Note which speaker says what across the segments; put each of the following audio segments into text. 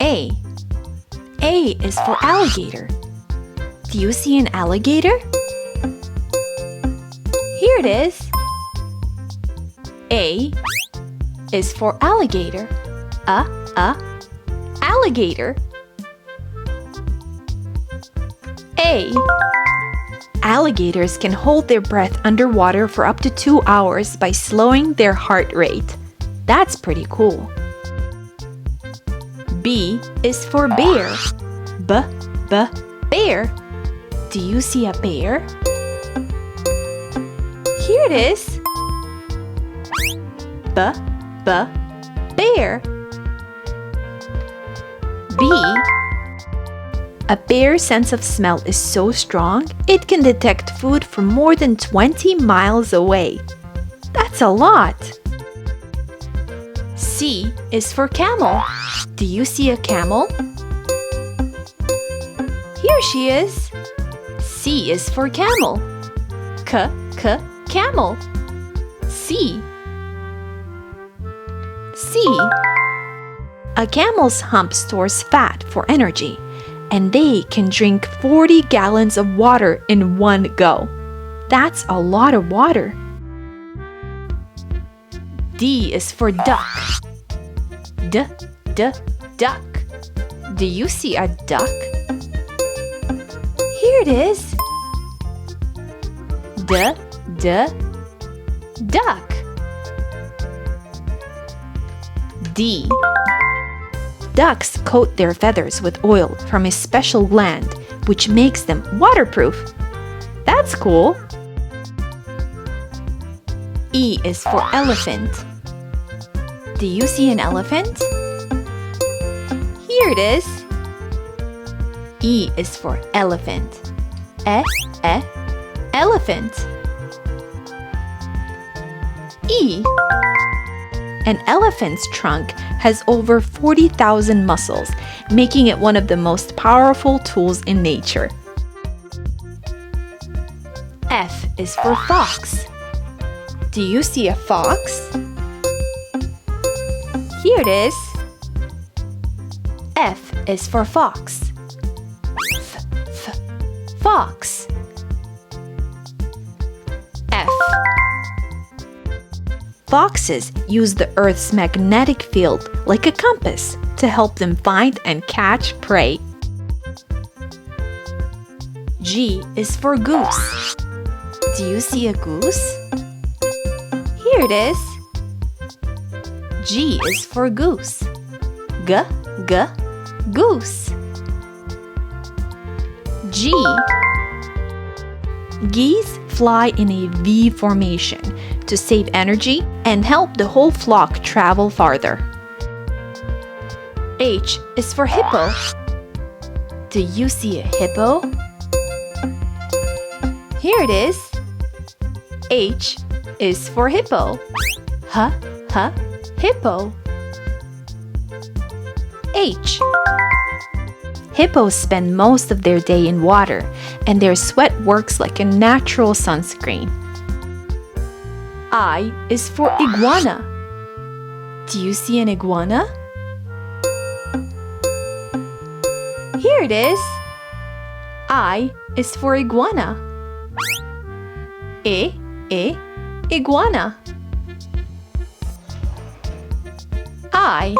Speaker 1: A. A is for alligator. Do you see an alligator? Here it is. A is for alligator. Alligator. A. Alligators can hold their breath underwater for up to 2 hours by slowing their heart rate. That's pretty cool. B is for bear. Bear. Do you see a bear? Here it is. Bear. B. A bear's sense of smell is so strong, it can detect food from more than 20 miles away. That's a lot. C is for camel. Do you see a camel? Here she is. C is for camel. Camel. C. A camel's hump stores fat for energy, and they can drink 40 gallons of water in one go. That's a lot of water. D is for duck. Duck. Do you see a duck? Here it is. Duck. D. Ducks coat their feathers with oil from a special gland, which makes them waterproof. That's cool. E is for elephant. Do you see an elephant? Here it is. E is for elephant. Elephant. E. An elephant's trunk has over 40,000 muscles, making it one of the most powerful tools in nature. F is for fox. Do you see a fox? Here it is. F is for fox. Fox. F. Foxes use the Earth's magnetic field like a compass to help them find and catch prey. G is for goose. Do you see a goose? Here it is. G is for goose. Goose. G. Geese fly in a V formation to save energy and help the whole flock travel farther. H is for hippo. Do you see a hippo? Here it is. H is for hippo. Hippo. H. Hippos spend most of their day in water, and their sweat works like a natural sunscreen. I is for iguana. Do you see an iguana? Here it is. I is for iguana. Iguana. I.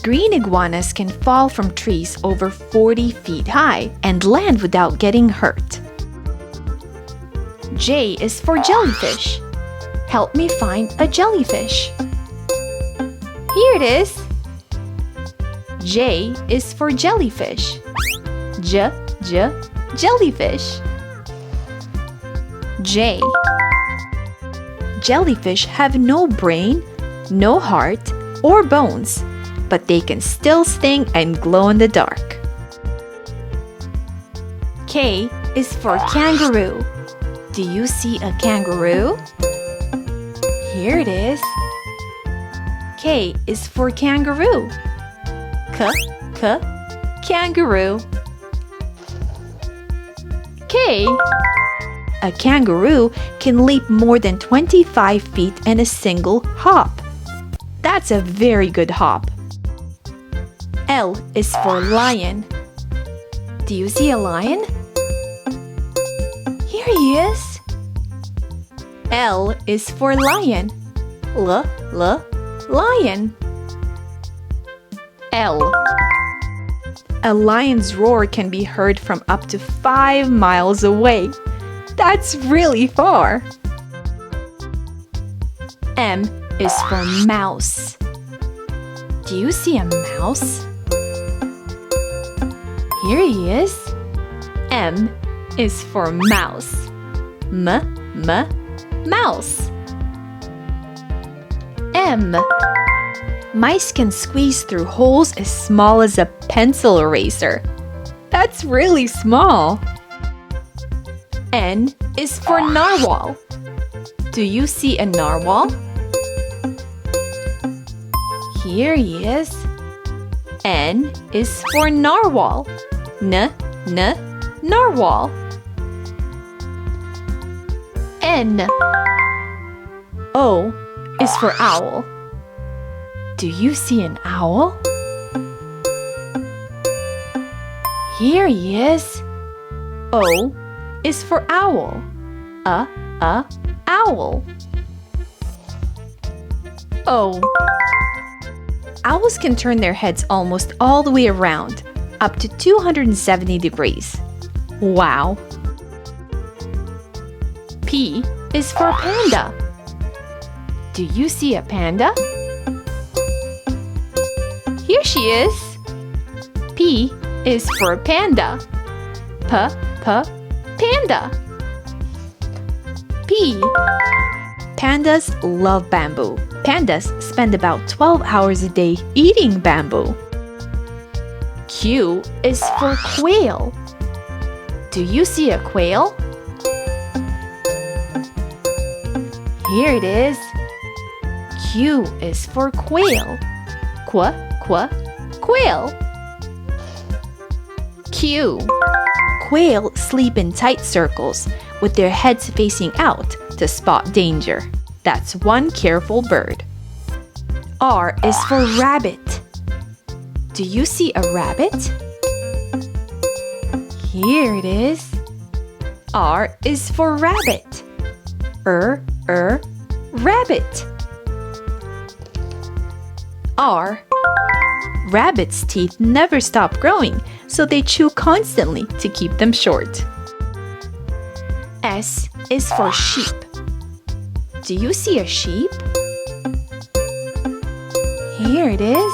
Speaker 1: Green iguanas can fall from trees over 40 feet high and land without getting hurt. J is for jellyfish. Help me find a jellyfish. Here it is. J is for jellyfish. Jellyfish. J. Jellyfish have no brain, no heart, or bones, but they can still sting and glow in the dark. K is for kangaroo. Do you see a kangaroo? Here it is. K is for kangaroo. Kangaroo. K. A kangaroo can leap more than 25 feet in a single hop. That's a very good hop. L is for lion. Do you see a lion? Here he is. L is for lion. Lion. L. A lion's roar can be heard from up to 5 miles away. That's really far. M is for mouse. Do you see a mouse? Here he is. M is for mouse. Mouse. M. Mice can squeeze through holes as small as a pencil eraser. That's really small. N is for narwhal. Do you see a narwhal? Here he is. N is for narwhal. Narwhal. N. O is for owl. Do you see an owl? Here he is. O is for owl. Owl. O. Owls can turn their heads almost all the way around, up to 270 degrees. Wow! P is for panda. Do you see a panda? Here she is. P is for panda. Panda. P. Pandas love bamboo. Pandas spend about 12 hours a day eating bamboo. Q is for quail. Do you see a quail? Here it is. Q is for quail. Quail. Q. Quail sleep in tight circles with their heads facing out to spot danger. That's one careful bird. R is for rabbit. Do you see a rabbit? Here it is. R is for rabbit. Rabbit. R. Rabbits' teeth never stop growing, so they chew constantly to keep them short. S is for sheep. Do you see a sheep? Here it is.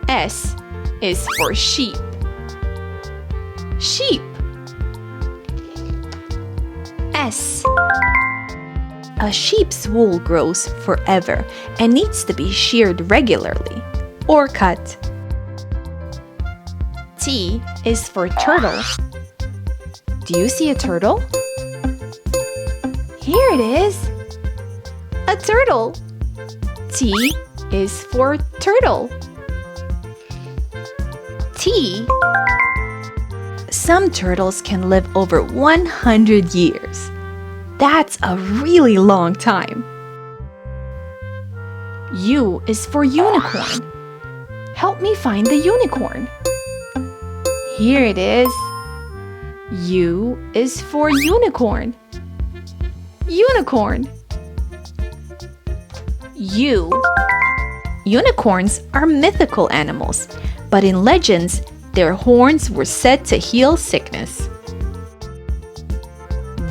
Speaker 1: S is for sheep. Sheep. S. A sheep's wool grows forever and needs to be sheared regularly or cut. T is for turtle. Do you see a turtle? Here it is. A turtle. T is for turtle. T. Some turtles can live over 100 years. That's a really long time. U is for unicorn. Help me find the unicorn. Here it is. U is for unicorn. Unicorn. U. Unicorns are mythical animals, but in legends, their horns were said to heal sickness.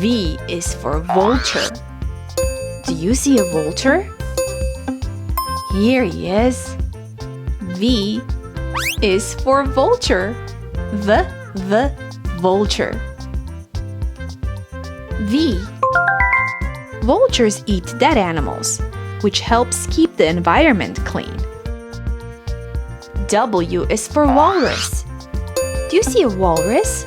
Speaker 1: V is for vulture. Do you see a vulture? Here he is. V is for vulture. The vulture. V. Vultures eat dead animals, which helps keep the environment clean. W is for walrus. Do you see a walrus?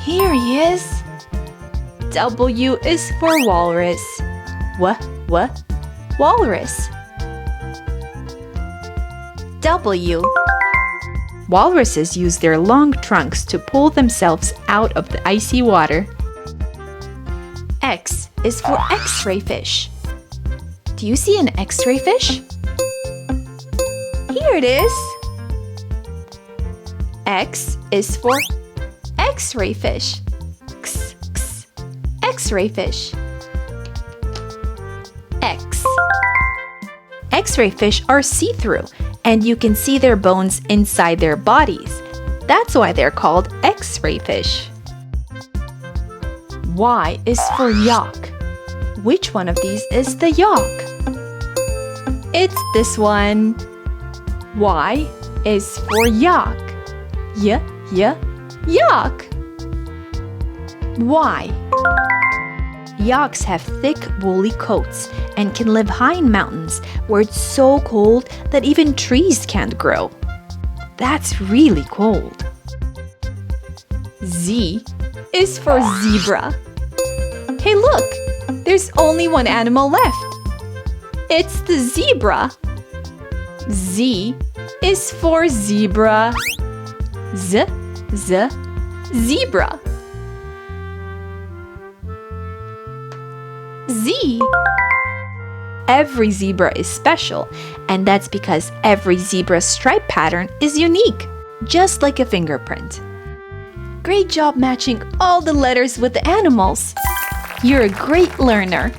Speaker 1: Here he is. W is for walrus. Walrus. W. Walruses use their long trunks to pull themselves out of the icy water. X is for X-ray fish. Do you see an X-ray fish? Here it is. X is for X-ray fish. X, X, X-ray fish. X. X-ray fish are see-through, and you can see their bones inside their bodies. That's why they're called X-ray fish. Y is for yak. Which one of these is the yak? It's this one. Y is for yak. Yak. Y. Yaks have thick, woolly coats and can live high in mountains where it's so cold that even trees can't grow. That's really cold. Z is for zebra. Hey, look! There's only one animal left. It's the zebra. Z is for zebra. Zebra. Z. Every zebra is special, and that's because every zebra's stripe pattern is unique, just like a fingerprint. Great job matching all the letters with the animals. You're a great learner.